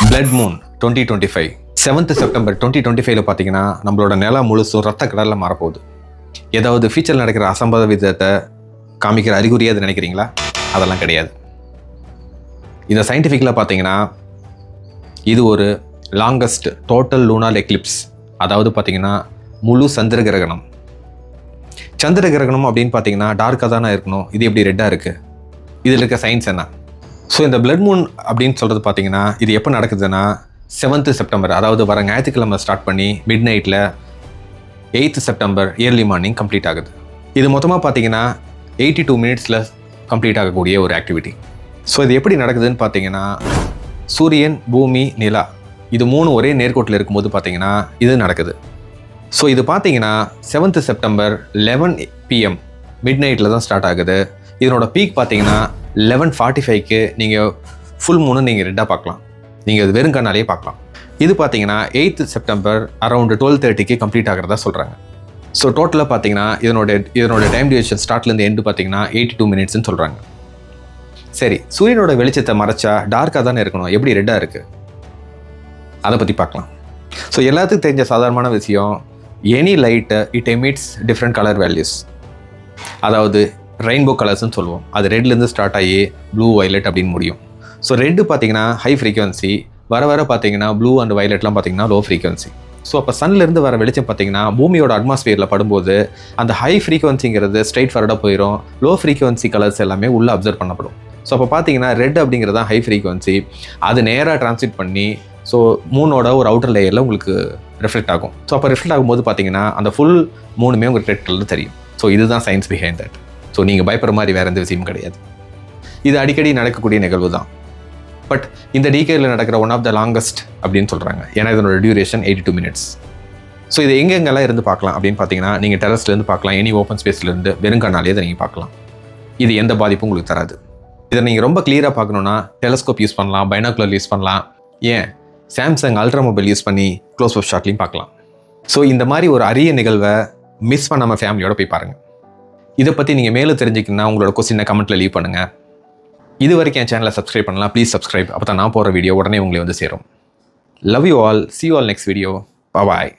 Blood Moon 2025 7th September 2025 பார்த்தீங்கன்னா நம்மளோட நிலம் முழுசும் ரத்த கடலில் மாறப்போகுது. ஏதாவது ஃபியூச்சரில் நடக்கிற அசம்பத விதத்தை காமிக்கிற அறிகுறியாக அதை நினைக்கிறீங்களா? அதெல்லாம் கிடையாது. இதை சயின்டிஃபிக்கலாக பார்த்தீங்கன்னா இது ஒரு லாங்கஸ்ட் டோட்டல் லூனார் எக்லிப்ஸ், அதாவது பார்த்தீங்கன்னா முழு சந்திர கிரகணம். சந்திர கிரகணம் அப்படின்னு பார்த்தீங்கன்னா டார்க்காக தானே இருக்கணும், இது எப்படி ரெட்டாக இருக்குது? இதில் இருக்க சயின்ஸ் என்ன? ஸோ இந்த பிளட் மூன் அப்படின்னு சொல்கிறது பார்த்தீங்கன்னா இது எப்போ நடக்குதுன்னா 7th செப்டம்பர், அதாவது வர ஞாயிற்றுக்கிழமை ஸ்டார்ட் பண்ணி மிட் நைட்டில் 8th September early morning complete ஆகுது. இது மொத்தமாக பார்த்தீங்கன்னா 82 மினிட்ஸில் கம்ப்ளீட் ஆகக்கூடிய ஒரு ஆக்டிவிட்டி. ஸோ இது எப்படி நடக்குதுன்னு பார்த்தீங்கன்னா சூரியன், பூமி, நிலா இது 3 ஒரே நேர்கோட்டில் இருக்கும்போது பார்த்தீங்கன்னா இது நடக்குது. ஸோ இது பார்த்தீங்கன்னா 7th செப்டம்பர் 11 PM மிட் நைட்டில் தான் ஸ்டார்ட் ஆகுது. இதனோட பீக் பார்த்தீங்கன்னா 11:45க்கு நீங்கள் ஃபுல் மூணு நீங்கள் ரெட்டாக பார்க்கலாம். நீங்கள் அது வெறும் கண்ணாலேயே பார்க்கலாம். இது பார்த்தீங்கன்னா 8th செப்டம்பர் அரௌண்ட் 12:30க்கு கம்ப்ளீட் ஆகிறதா சொல்கிறாங்க. ஸோ டோட்டலாக பார்த்தீங்கன்னா இதனோட டைம் டியூரேஷன் ஸ்டார்ட்லேருந்து எண்டு பார்த்தீங்கன்னா 82 மினிட்ஸ்ன்னு சொல்கிறாங்க. சரி, சூரியனோட வெளிச்சத்தை மறைச்சா டார்க்காக தானே இருக்கணும், எப்படி ரெட்டாக இருக்குது? அதை பற்றி பார்க்கலாம். ஸோ எல்லாத்துக்கும் தெரிஞ்ச சாதாரணமான விஷயம், any light it emits different colour values, அதாவது ரெயின்போ கலர்ஸ்ன்னு சொல்லுவோம். அது ரெட்லேருந்து ஸ்டார்ட் ஆகி ப்ளூ, வயலட் அப்படின்னு முடியும். ஸோ ரெட்டு பார்த்தீங்கன்னா ஹை ஃப்ரீக்வன்சி, வர பார்த்தீங்கன்னா ப்ளூ அண்ட் வயலட்லாம் பார்த்தீங்கன்னா லோ ஃப்ரீக்வன்சி. ஸோ அப்போ சன்லேருந்து வர வெளிச்சம் பார்த்தீங்கன்னா பூமியோட அட்மாஸ்பியரில் படும்போது அந்த ஹை ஃப்ரீக்வன்சிங்கிறது ஸ்ட்ரைட் ஃபார்வர்டாக போயிடும், லோ ஃப்ரீக்வன்சி கலர்ஸ் எல்லாமே உள்ளே அப்சர்வ் பண்ணப்படும். ஸோ அப்போ பார்த்தீங்கன்னா ரெட் அப்படிங்கிறது தான் ஹை ஃப்ரீக்வன்சி, அது நேராக டிரான்ஸ்மிட் பண்ணி ஸோ மூணோட ஒரு அவுட்டர் லேயரில் உங்களுக்கு ரிஃப்ளெக்ட் ஆகும். ஸோ அப்போ ரிஃப்ளெக்ட் ஆகும்போது பார்த்தீங்கன்னா அந்த ஃபுல் மூணுமே உங்களுக்கு ரெட் கலர் தெரியும். ஸோ இதுதான் சயின்ஸ் பிஹைண்ட் தட். ஸோ நீங்கள் பயப்படுற மாதிரி வேறு எந்த விஷயமும் கிடையாது. இது அடிக்கடி நடக்கக்கூடிய நிகழ்வு தான். பட் இந்த டிகேடில் நடக்கிற ஒன் ஆஃப் த லாங்கஸ்ட் அப்படின்னு சொல்கிறாங்க, ஏன்னா இதனோட டியூரேஷன் 82 மினிட்ஸ். ஸோ இது எங்கெங்கெல்லாம் இருந்து பார்க்கலாம் அப்படின்னு பார்த்தீங்கன்னா நீங்கள் டெரஸ்லேருந்து பார்க்கலாம், எனி ஓப்பன் ஸ்பேஸ்லேருந்து வெறுங்கானாலே அதை நீங்கள் பார்க்கலாம். இது எந்த பாதிப்பும் உங்களுக்கு தராது. இதை நீங்கள் ரொம்ப கிளியராக பார்க்கணுன்னா டெலஸ்கோப் யூஸ் பண்ணலாம், பைனாகுலர் யூஸ் பண்ணலாம், ஏன் சாம்சங் அல்ட்ரா மொபைல் யூஸ் பண்ணி க்ளோஸ் அப் ஷாட்லையும் பார்க்கலாம். ஸோ இந்த மாதிரி ஒரு அரிய நிகழ்வை மிஸ் பண்ணாமல் ஃபேமிலியோட போய் பாருங்கள். இதை பற்றி நீங்கள் மேலும் தெரிஞ்சுக்கணுன்னா உங்களோட கொஸ்டினை கமெண்ட்டில் லீவ் பண்ணுங்கள். இது வரைக்கும் என் சேனலை சப்ஸ்கிரைப் பண்ணலாம், ப்ளீஸ் சப்ஸ்கிரைப். அப்போ தான் நான் போகிற வீடியோ உடனே உங்களை வந்து சேரும். Love you all, see you all next video. Bye bye.